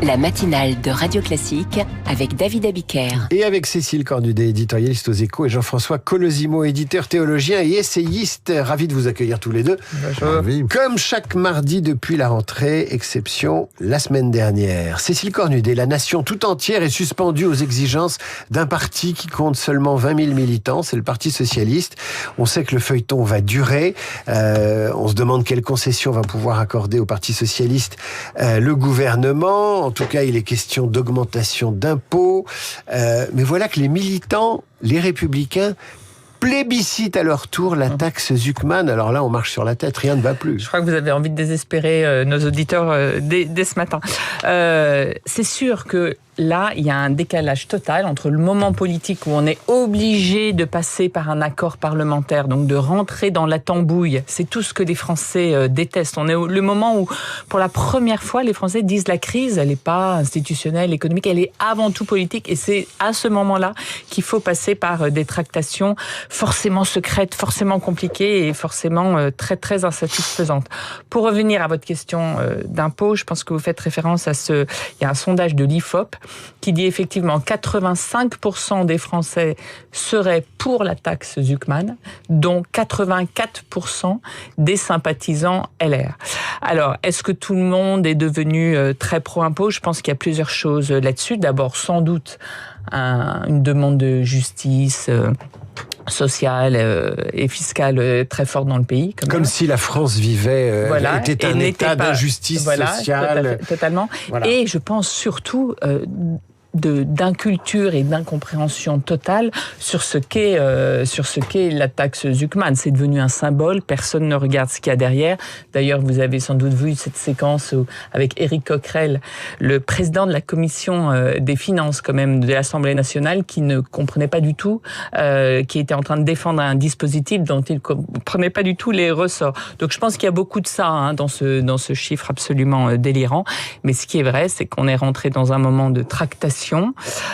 La matinale de Radio Classique avec David Abiker. Et avec Cécile Cornudet, éditorialiste aux Échos, et Jean-François Colosimo, éditeur, théologien et essayiste. Ravi de vous accueillir tous les deux. Bonjour. Comme chaque mardi depuis la rentrée, exception la semaine dernière. Cécile Cornudet, la nation tout entière est suspendue aux exigences d'un parti qui compte seulement 20 000 militants, c'est le Parti Socialiste. On sait que le feuilleton va durer. On se demande quelles concessions va pouvoir accorder au Parti Socialiste le gouvernement. En tout cas, il est question d'augmentation d'impôts. Mais voilà que les militants, les républicains, plébiscitent à leur tour la taxe Zuckman. Alors là, on marche sur la tête, rien ne va plus. Je crois que vous avez envie de désespérer nos auditeurs dès ce matin. C'est sûr que là, il y a un décalage total entre le moment politique où on est obligé de passer par un accord parlementaire, donc de rentrer dans la tambouille. C'est tout ce que les Français détestent. On est le moment où, pour la première fois, les Français disent la crise, elle n'est pas institutionnelle, économique, elle est avant tout politique. Et c'est à ce moment-là qu'il faut passer par des tractations forcément secrètes, forcément compliquées et forcément très, très insatisfaisantes. Pour revenir à votre question d'impôt, je pense que vous faites référence à il y a un sondage de l'IFOP qui dit effectivement 85% des Français seraient pour la taxe Zuckman, dont 84% des sympathisants LR. Alors, est-ce que tout le monde est devenu très pro-impôt ? Je pense qu'il y a plusieurs choses là-dessus. D'abord, sans doute, une demande de justice sociale et fiscale très forte dans le pays. Comme si la France vivait, était un état d'injustice sociale. Totalement. Voilà. Et je pense surtout d'inculture et d'incompréhension totale sur ce qu'est la taxe Zuckman. C'est devenu un symbole, personne ne regarde ce qu'il y a derrière. D'ailleurs, vous avez sans doute vu cette séquence avec Éric Coquerel, le président de la commission des finances quand même de l'Assemblée nationale, qui ne comprenait pas du tout, qui était en train de défendre un dispositif dont il ne comprenait pas du tout les ressorts. Donc je pense qu'il y a beaucoup de ça dans ce chiffre absolument délirant. Mais ce qui est vrai, c'est qu'on est rentré dans un moment de tractation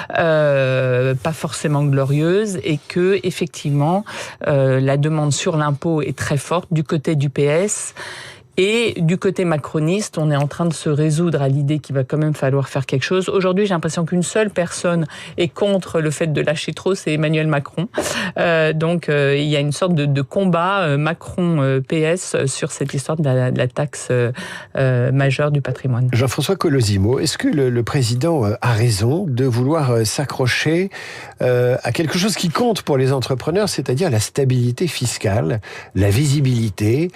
pas forcément glorieuse, et que effectivement la demande sur l'impôt est très forte du côté du PS. Et du côté macroniste, on est en train de se résoudre à l'idée qu'il va quand même falloir faire quelque chose. Aujourd'hui, j'ai l'impression qu'une seule personne est contre le fait de lâcher trop, c'est Emmanuel Macron. Donc, il y a une sorte de combat Macron-PS sur cette histoire de la taxe majeure du patrimoine. Jean-François Colosimo, est-ce que le président a raison de vouloir s'accrocher à quelque chose qui compte pour les entrepreneurs, c'est-à-dire la stabilité fiscale, la visibilité,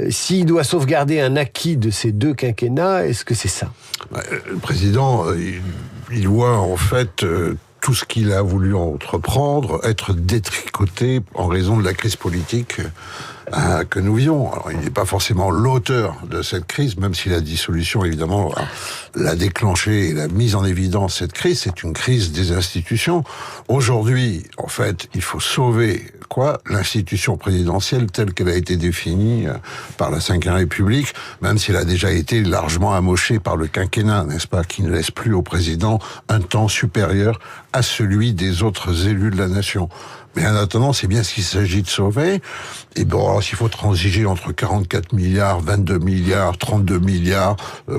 s'il doit sauvegarder un acquis de ces deux quinquennats, est-ce que c'est ça ? Le président, il voit en fait tout ce qu'il a voulu entreprendre être détricoté en raison de la crise politique que nous vivons. Alors, il n'est pas forcément l'auteur de cette crise, même si la dissolution, évidemment, l'a déclenchée et l'a mise en évidence. Cette crise, c'est une crise des institutions. Aujourd'hui, en fait, il faut sauver l'institution présidentielle telle qu'elle a été définie par la Ve République, même si elle a déjà été largement amochée par le quinquennat, n'est-ce pas, qui ne laisse plus au président un temps supérieur à celui des autres élus de la nation. Mais en attendant, c'est bien ce qu'il s'agit de sauver. Et bon, alors, s'il faut transiger entre 44 milliards, 22 milliards, 32 milliards,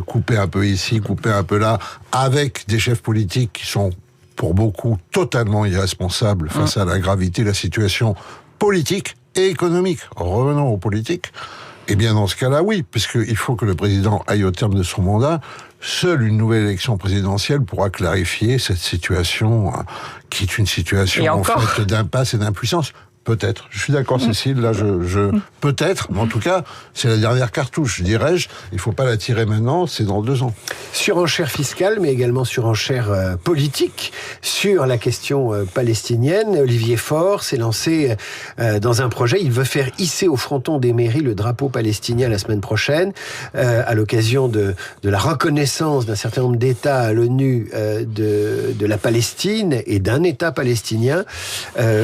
couper un peu ici, couper un peu là, avec des chefs politiques qui sont, pour beaucoup, totalement irresponsables face à la gravité de la situation politique et économique. Revenons aux politiques. Eh bien, dans ce cas-là, oui, puisqu'il faut que le président aille au terme de son mandat. Seule une nouvelle élection présidentielle pourra clarifier cette situation, qui est une situation en fait d'impasse et d'impuissance. Peut-être. Je suis d'accord, Cécile. Là, peut-être. Mais en tout cas, c'est la dernière cartouche, dirais-je. Il ne faut pas la tirer maintenant. C'est dans 2 ans. Surenchère fiscale, mais également surenchère politique sur la question palestinienne. Olivier Faure s'est lancé dans un projet. Il veut faire hisser au fronton des mairies le drapeau palestinien la semaine prochaine, à l'occasion de la reconnaissance d'un certain nombre d'États à l'ONU de la Palestine et d'un État palestinien.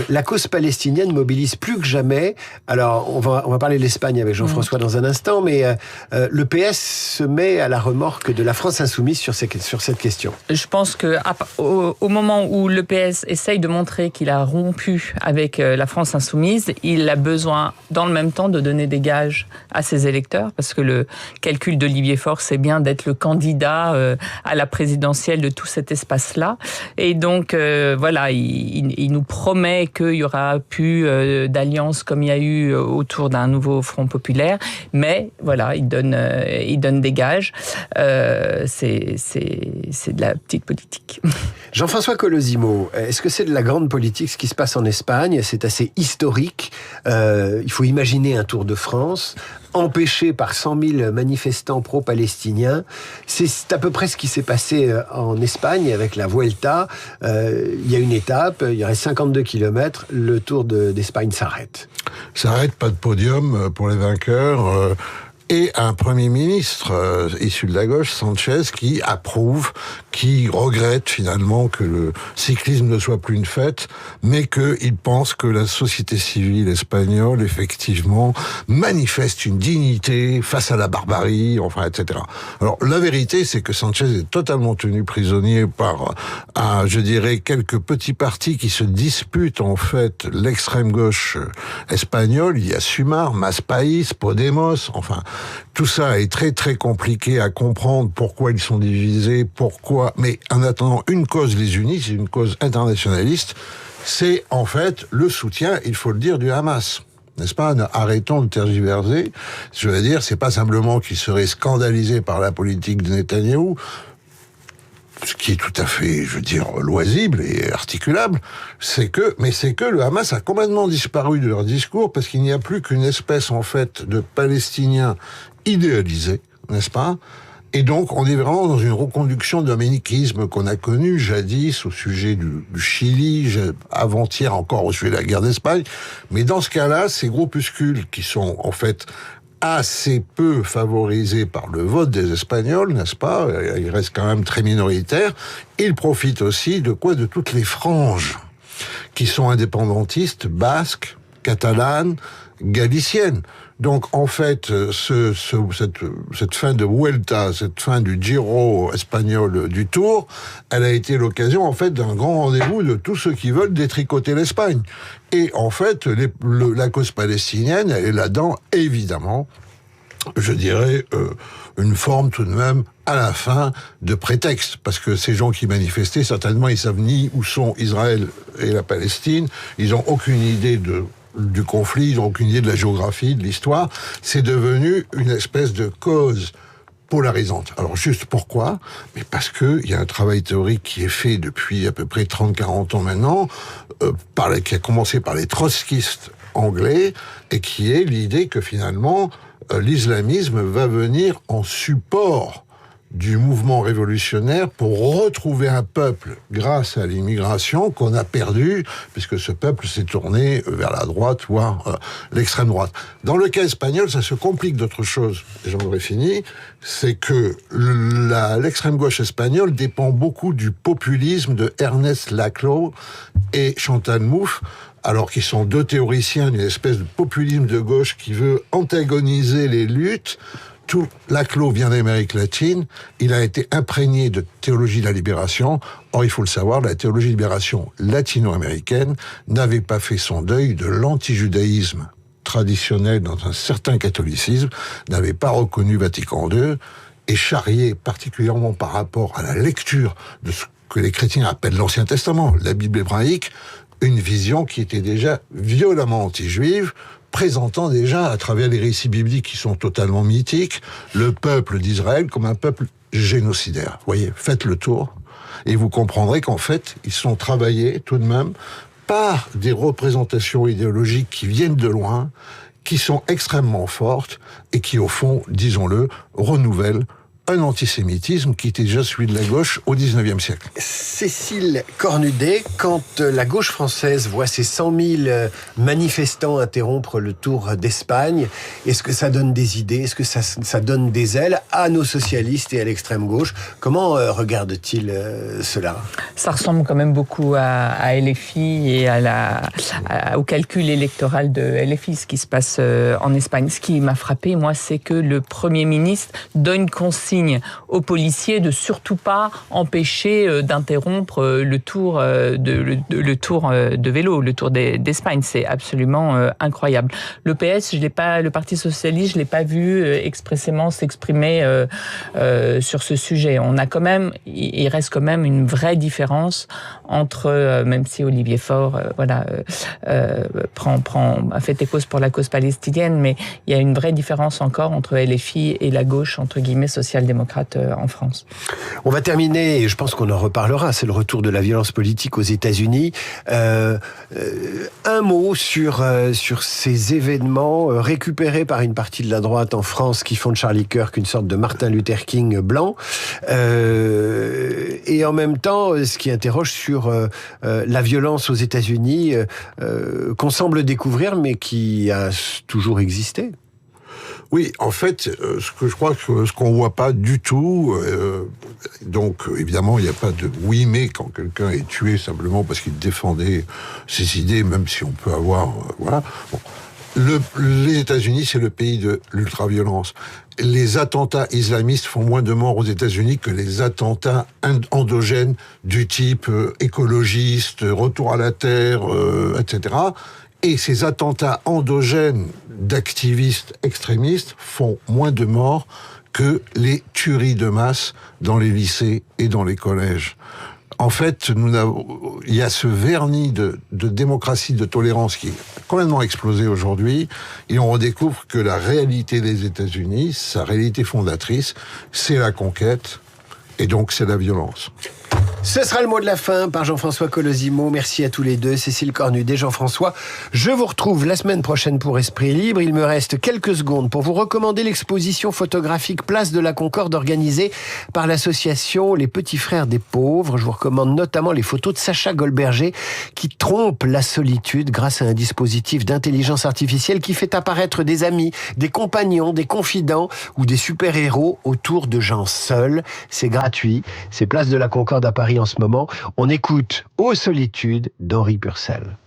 La cause palestinienne l'Espagne mobilise plus que jamais. Alors, on va parler de l'Espagne avec Jean-François dans un instant, mais le PS se met à la remorque de la France insoumise sur cette question. Je pense que au moment où le PS essaye de montrer qu'il a rompu avec la France insoumise, il a besoin, dans le même temps, de donner des gages à ses électeurs, parce que le calcul d'Olivier Faure, c'est bien d'être le candidat à la présidentielle de tout cet espace-là. Et donc, voilà, il nous promet qu'il y aura plus d'alliance comme il y a eu autour d'un nouveau Front populaire, mais voilà, il donne des gages. C'est de la petite politique. Jean-François Colosimo, est-ce que c'est de la grande politique ce qui se passe en Espagne? C'est assez historique. Il faut imaginer un Tour de France empêché par 100 000 manifestants pro-palestiniens. C'est à peu près ce qui s'est passé en Espagne avec la Vuelta. Il y a une étape, il y reste 52 km, le Tour d'Espagne s'arrête. S'arrête, pas de podium pour les vainqueurs. Et un Premier ministre issu de la gauche, Sanchez, qui approuve, qui regrette finalement que le cyclisme ne soit plus une fête, mais qu'il pense que la société civile espagnole, effectivement, manifeste une dignité face à la barbarie, enfin, etc. Alors, la vérité, c'est que Sanchez est totalement tenu prisonnier par, je dirais, quelques petits partis qui se disputent, en fait, l'extrême gauche espagnole. Il y a Sumar, Mas País, Podemos, enfin... Tout ça est très très compliqué à comprendre pourquoi ils sont divisés, pourquoi... Mais en attendant, une cause les unit, c'est une cause internationaliste, c'est en fait le soutien, il faut le dire, du Hamas. N'est-ce pas? Arrêtons de tergiverser. Je veux dire, c'est pas simplement qu'ils seraient scandalisés par la politique de Netanyahou, ce qui est tout à fait, je veux dire, loisible et articulable, c'est que le Hamas a complètement disparu de leur discours parce qu'il n'y a plus qu'une espèce, en fait, de Palestiniens idéalisés, n'est-ce pas? Et donc, on est vraiment dans une reconduction d'un manichéisme qu'on a connu jadis au sujet du Chili, avant-hier encore au sujet de la guerre d'Espagne. Mais dans ce cas-là, ces groupuscules qui sont, en fait, assez peu favorisés par le vote des Espagnols, n'est-ce pas? Ils restent quand même très minoritaires. Ils profitent aussi de quoi? De toutes les franges qui sont indépendantistes, basques, catalanes, galiciennes. Donc, en fait, cette fin de Vuelta, cette fin du Giro espagnol du Tour, elle a été l'occasion, en fait, d'un grand rendez-vous de tous ceux qui veulent détricoter l'Espagne. Et, en fait, la cause palestinienne, elle est là-dedans, évidemment, je dirais, une forme tout de même, à la fin, de prétexte. Parce que ces gens qui manifestaient, certainement, ils savent ni où sont Israël et la Palestine, ils n'ont aucune idée du conflit, ils n'ont aucune idée de la géographie, de l'histoire. C'est devenu une espèce de cause polarisante. Alors juste pourquoi? Mais parce que il y a un travail théorique qui est fait depuis à peu près 30-40 ans maintenant, qui a commencé par les trotskistes anglais, et qui est l'idée que finalement l'islamisme va venir en support du mouvement révolutionnaire pour retrouver un peuple grâce à l'immigration qu'on a perdu, puisque ce peuple s'est tourné vers la droite, voire l'extrême droite. Dans le cas espagnol, ça se complique d'autre chose, et j'en aurais fini, c'est que l'extrême gauche espagnole dépend beaucoup du populisme de Ernest Laclau et Chantal Mouffe, alors qu'ils sont deux théoriciens d'une espèce de populisme de gauche qui veut antagoniser les luttes. Tout Laclau vient d'Amérique latine, il a été imprégné de théologie de la libération. Or, il faut le savoir, la théologie de libération latino-américaine n'avait pas fait son deuil de l'antijudaïsme traditionnel dans un certain catholicisme, n'avait pas reconnu Vatican II, et charrié particulièrement par rapport à la lecture de ce que les chrétiens appellent l'Ancien Testament, la Bible hébraïque, une vision qui était déjà violemment anti-juive, présentant déjà, à travers les récits bibliques qui sont totalement mythiques, le peuple d'Israël comme un peuple génocidaire. Vous voyez, faites le tour, et vous comprendrez qu'en fait, ils sont travaillés tout de même par des représentations idéologiques qui viennent de loin, qui sont extrêmement fortes, et qui, au fond, disons-le, renouvellent un antisémitisme qui était déjà celui de la gauche au XIXe siècle. Cécile Cornudet, quand la gauche française voit ces 100 000 manifestants interrompre le Tour d'Espagne, est-ce que ça donne des idées? Est-ce que ça donne des ailes à nos socialistes et à l'extrême gauche? Comment regarde-t-il cela? Ça ressemble quand même beaucoup à LFI et au calcul électoral de LFI, ce qui se passe en Espagne. Ce qui m'a frappé, moi, c'est que le Premier ministre donne consigne aux policiers de surtout pas empêcher d'interrompre le tour de vélo, le Tour d'Espagne. C'est absolument incroyable. Le PS, le Parti socialiste, je l'ai pas vu expressément s'exprimer sur ce sujet. Il reste quand même une vraie différence entre, même si Olivier Faure, a fait cause pour la cause palestinienne, mais il y a une vraie différence encore entre LFI et la gauche, entre guillemets, social-démocrate en France. On va terminer, et je pense qu'on en reparlera, c'est le retour de la violence politique aux États-Unis. Un mot sur ces événements récupérés par une partie de la droite en France qui font de Charlie Kirk une sorte de Martin Luther King blanc, et en même temps, ce qui interroge sur la violence aux États-Unis qu'on semble découvrir, mais qui a toujours existé. Oui, en fait, ce qu'on voit pas du tout, donc évidemment il n'y a pas de oui mais quand quelqu'un est tué simplement parce qu'il défendait ses idées, même si on peut avoir voilà. Bon. Les États-Unis, c'est le pays de l'ultraviolence. Les attentats islamistes font moins de morts aux États-Unis que les attentats endogènes du type écologiste, retour à la terre, etc. Et ces attentats endogènes d'activistes extrémistes font moins de morts que les tueries de masse dans les lycées et dans les collèges. En fait, il y a ce vernis de démocratie, de tolérance qui est complètement explosé aujourd'hui, et on redécouvre que la réalité des États-Unis, sa réalité fondatrice, c'est la conquête, et donc c'est la violence. Ce sera le mot de la fin par Jean-François Colosimo. Merci à tous les deux, Cécile Cornudet, Jean-François. Je vous retrouve la semaine prochaine pour Esprit Libre. Il me reste quelques secondes pour vous recommander l'exposition photographique Place de la Concorde organisée par l'association Les Petits Frères des Pauvres. Je vous recommande notamment les photos de Sacha Goldberger qui trompe la solitude grâce à un dispositif d'intelligence artificielle qui fait apparaître des amis, des compagnons, des confidents ou des super-héros autour de gens seuls. C'est gratuit. C'est Place de la Concorde à Paris en ce moment. On écoute Ô solitude d'Henri Purcell.